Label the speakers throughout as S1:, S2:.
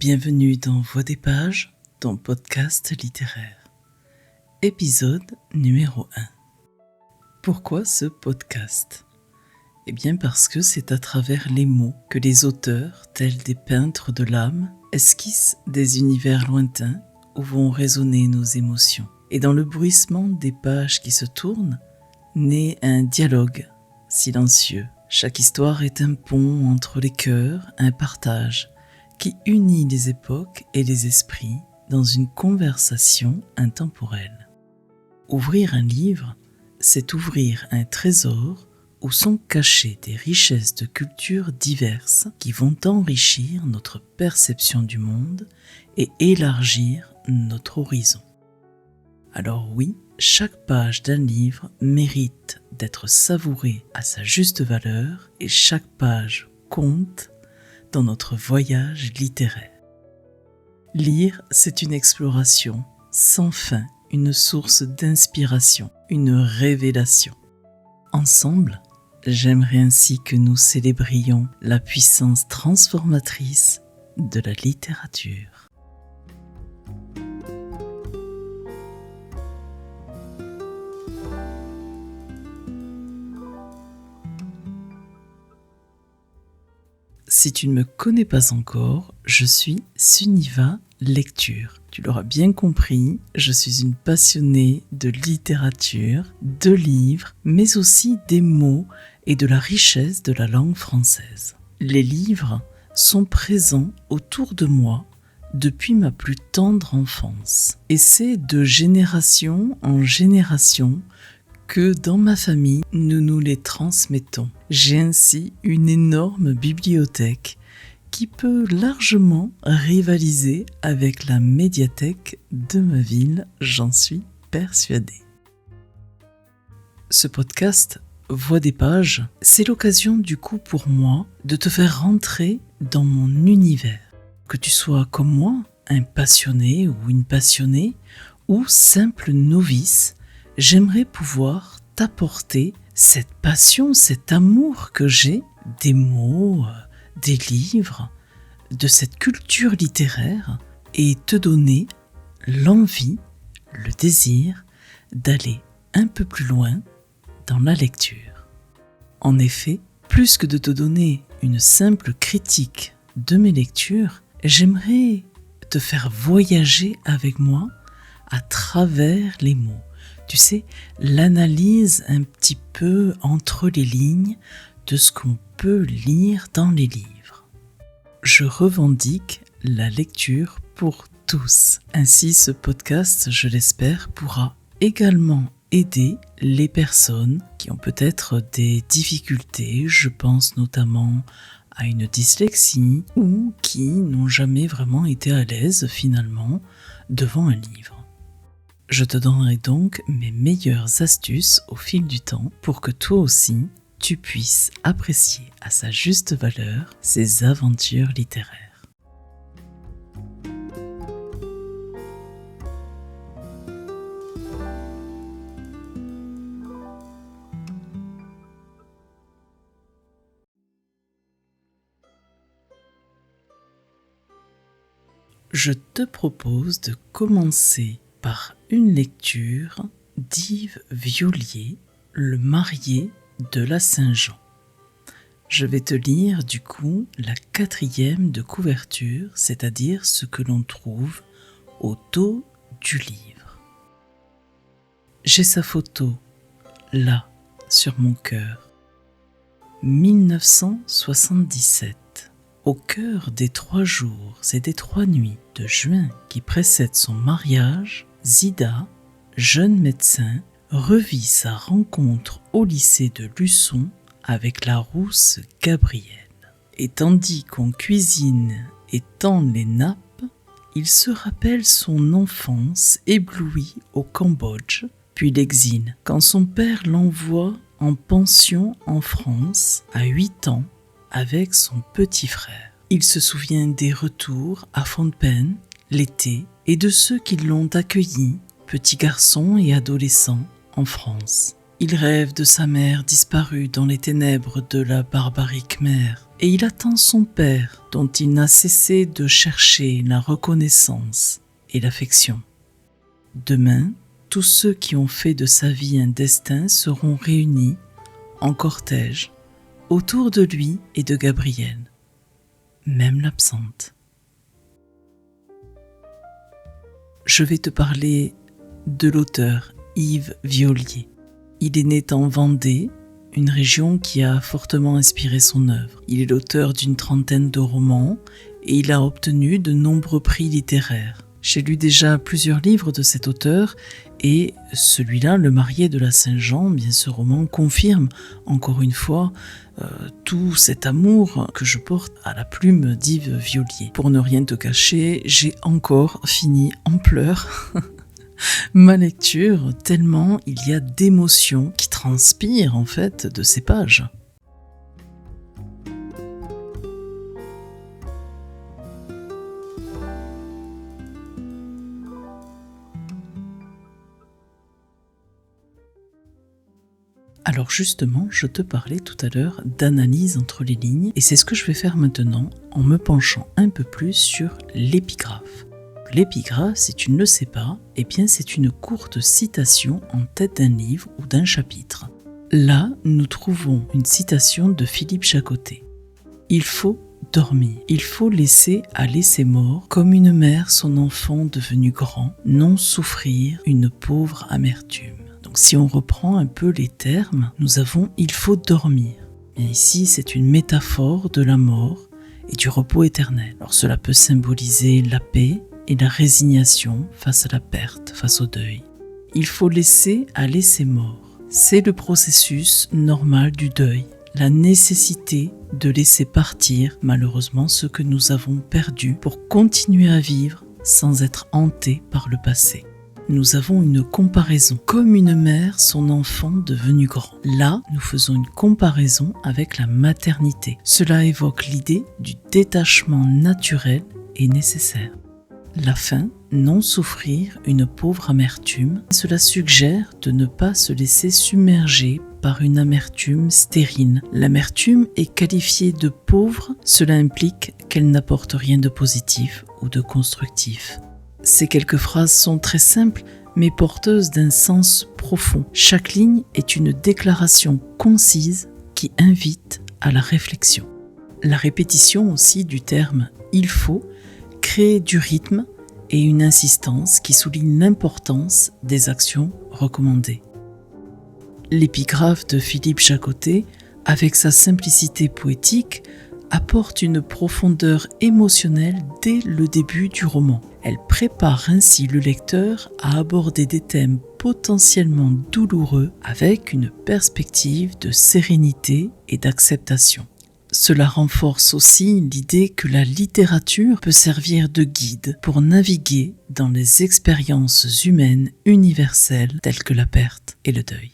S1: Bienvenue dans Voix des pages, ton podcast littéraire. Épisode numéro 1. Pourquoi ce podcast ? Eh bien parce que c'est à travers les mots que les auteurs, tels des peintres de l'âme, esquissent des univers lointains où vont résonner nos émotions. Et dans le bruissement des pages qui se tournent, naît un dialogue silencieux. Chaque histoire est un pont entre les cœurs, un partage qui unit les époques et les esprits dans une conversation intemporelle. Ouvrir un livre, c'est ouvrir un trésor où sont cachées des richesses de cultures diverses qui vont enrichir notre perception du monde et élargir notre horizon. Alors oui, chaque page d'un livre mérite d'être savourée à sa juste valeur et chaque page compte dans notre voyage littéraire. Lire, c'est une exploration sans fin, une source d'inspiration, une révélation. Ensemble, j'aimerais ainsi que nous célébrions la puissance transformatrice de la littérature. Si tu ne me connais pas encore, je suis Suniva Lecture. Tu l'auras bien compris, je suis une passionnée de littérature, de livres, mais aussi des mots et de la richesse de la langue française. Les livres sont présents autour de moi depuis ma plus tendre enfance. Et c'est de génération en génération que dans ma famille, nous nous les transmettons. J'ai ainsi une énorme bibliothèque qui peut largement rivaliser avec la médiathèque de ma ville, j'en suis persuadée. Ce podcast, Voix des pages, c'est l'occasion du coup pour moi de te faire rentrer dans mon univers. Que tu sois comme moi, un passionné ou une passionnée, ou simple novice, j'aimerais pouvoir t'apporter cette passion, cet amour que j'ai des mots, des livres, de cette culture littéraire et te donner l'envie, le désir d'aller un peu plus loin dans la lecture. En effet, plus que de te donner une simple critique de mes lectures, j'aimerais te faire voyager avec moi à travers les mots. Tu sais, l'analyse un petit peu entre les lignes de ce qu'on peut lire dans les livres. Je revendique la lecture pour tous. Ainsi, ce podcast, je l'espère, pourra également aider les personnes qui ont peut-être des difficultés, je pense notamment à une dyslexie, ou qui n'ont jamais vraiment été à l'aise finalement devant un livre. Je te donnerai donc mes meilleures astuces au fil du temps pour que toi aussi, tu puisses apprécier à sa juste valeur ces aventures littéraires. Je te propose de commencer par une lecture d'Yves Violier, Le marié de la Saint-Jean. Je vais te lire du coup la 4e de couverture, c'est-à-dire ce que l'on trouve au dos du livre. J'ai sa photo là, sur mon cœur. 1977. Au cœur des 3 jours et des 3 nuits de juin qui précèdent son mariage, Zida, jeune médecin, revit sa rencontre au lycée de Luçon avec la rousse Gabrielle. Et tandis qu'on cuisine et tend les nappes, il se rappelle son enfance éblouie au Cambodge, puis l'exil, quand son père l'envoie en pension en France à 8 ans avec son petit frère. Il se souvient des retours à Fontaine l'été et de ceux qui l'ont accueilli, petit garçon et adolescent, en France. Il rêve de sa mère disparue dans les ténèbres de la barbarique mer, et il attend son père dont il n'a cessé de chercher la reconnaissance et l'affection. Demain, tous ceux qui ont fait de sa vie un destin seront réunis en cortège autour de lui et de Gabrielle, même l'absente. Je vais te parler de l'auteur Yves Violier. Il est né en Vendée, une région qui a fortement inspiré son œuvre. Il est l'auteur d'une trentaine de romans et il a obtenu de nombreux prix littéraires. J'ai lu déjà plusieurs livres de cet auteur et celui-là, Le marié de la Saint-Jean, bien ce roman confirme encore une fois tout cet amour que je porte à la plume d'Yves Violier. Pour ne rien te cacher, j'ai encore fini en pleurs ma lecture, tellement il y a d'émotions qui transpirent en fait de ces pages. Alors justement, je te parlais tout à l'heure d'analyse entre les lignes, et c'est ce que je vais faire maintenant en me penchant un peu plus sur l'épigraphe. L'épigraphe, si tu ne le sais pas, eh bien c'est une courte citation en tête d'un livre ou d'un chapitre. Là, nous trouvons une citation de Philippe Chacoté. Il faut dormir. Il faut laisser aller ses morts, comme une mère son enfant devenu grand, non souffrir une pauvre amertume. Donc si on reprend un peu les termes, nous avons « il faut dormir ». Et ici, c'est une métaphore de la mort et du repos éternel. Alors cela peut symboliser la paix et la résignation face à la perte, face au deuil. Il faut laisser aller ses morts. C'est le processus normal du deuil, la nécessité de laisser partir malheureusement ce que nous avons perdu pour continuer à vivre sans être hantés par le passé. Nous avons une comparaison, comme une mère son enfant devenu grand. Là, nous faisons une comparaison avec la maternité. Cela évoque l'idée du détachement naturel et nécessaire. La faim, non souffrir une pauvre amertume, cela suggère de ne pas se laisser submerger par une amertume stérile. L'amertume est qualifiée de pauvre, cela implique qu'elle n'apporte rien de positif ou de constructif. Ces quelques phrases sont très simples, mais porteuses d'un sens profond. Chaque ligne est une déclaration concise qui invite à la réflexion. La répétition aussi du terme « il faut » crée du rythme et une insistance qui souligne l'importance des actions recommandées. L'épigraphe de Philippe Chacoté, avec sa simplicité poétique, apporte une profondeur émotionnelle dès le début du roman. Elle prépare ainsi le lecteur à aborder des thèmes potentiellement douloureux avec une perspective de sérénité et d'acceptation. Cela renforce aussi l'idée que la littérature peut servir de guide pour naviguer dans les expériences humaines universelles telles que la perte et le deuil.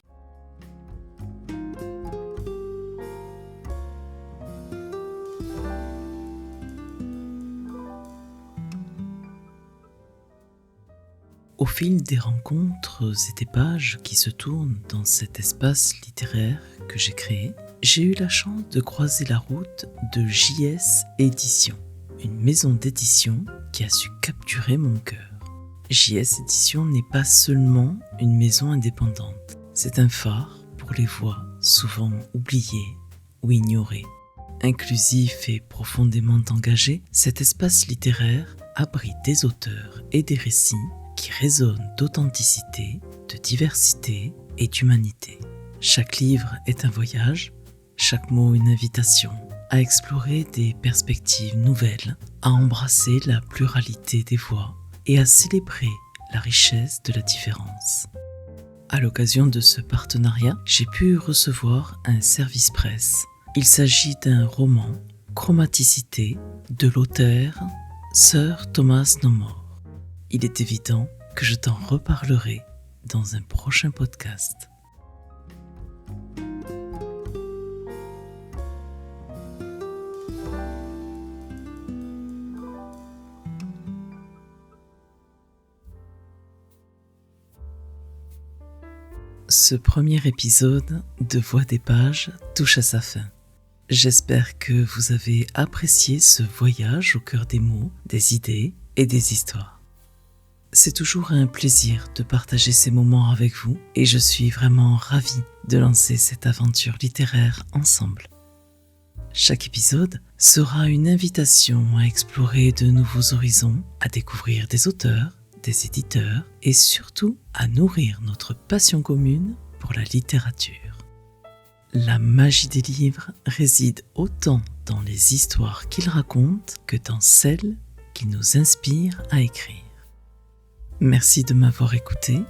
S1: Au fil des rencontres et des pages qui se tournent dans cet espace littéraire que j'ai créé, j'ai eu la chance de croiser la route de JS Éditions, une maison d'édition qui a su capturer mon cœur. JS Éditions n'est pas seulement une maison indépendante, c'est un phare pour les voix souvent oubliées ou ignorées. Inclusif et profondément engagé, cet espace littéraire abrite des auteurs et des récits qui résonnent d'authenticité, de diversité et d'humanité. Chaque livre est un voyage, chaque mot une invitation à explorer des perspectives nouvelles, à embrasser la pluralité des voix et à célébrer la richesse de la différence. À l'occasion de ce partenariat, j'ai pu recevoir un service presse. Il s'agit d'un roman, Chromaticité, de l'auteur Sir Thomas No More. Il est évident que je t'en reparlerai dans un prochain podcast. ce premier épisode de Voix des pages touche à sa fin. J'espère que vous avez apprécié ce voyage au cœur des mots, des idées et des histoires. C'est toujours un plaisir de partager ces moments avec vous et je suis vraiment ravie de lancer cette aventure littéraire ensemble. Chaque épisode sera une invitation à explorer de nouveaux horizons, à découvrir des auteurs, des éditeurs et surtout à nourrir notre passion commune pour la littérature. La magie des livres réside autant dans les histoires qu'ils racontent que dans celles qui nous inspirent à écrire. Merci de m'avoir écouté.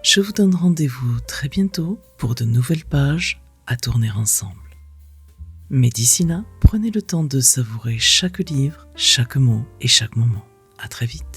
S1: Je vous donne rendez-vous très bientôt pour de nouvelles pages à tourner ensemble. Mais d'ici là, prenez le temps de savourer chaque livre, chaque mot et chaque moment. À très vite.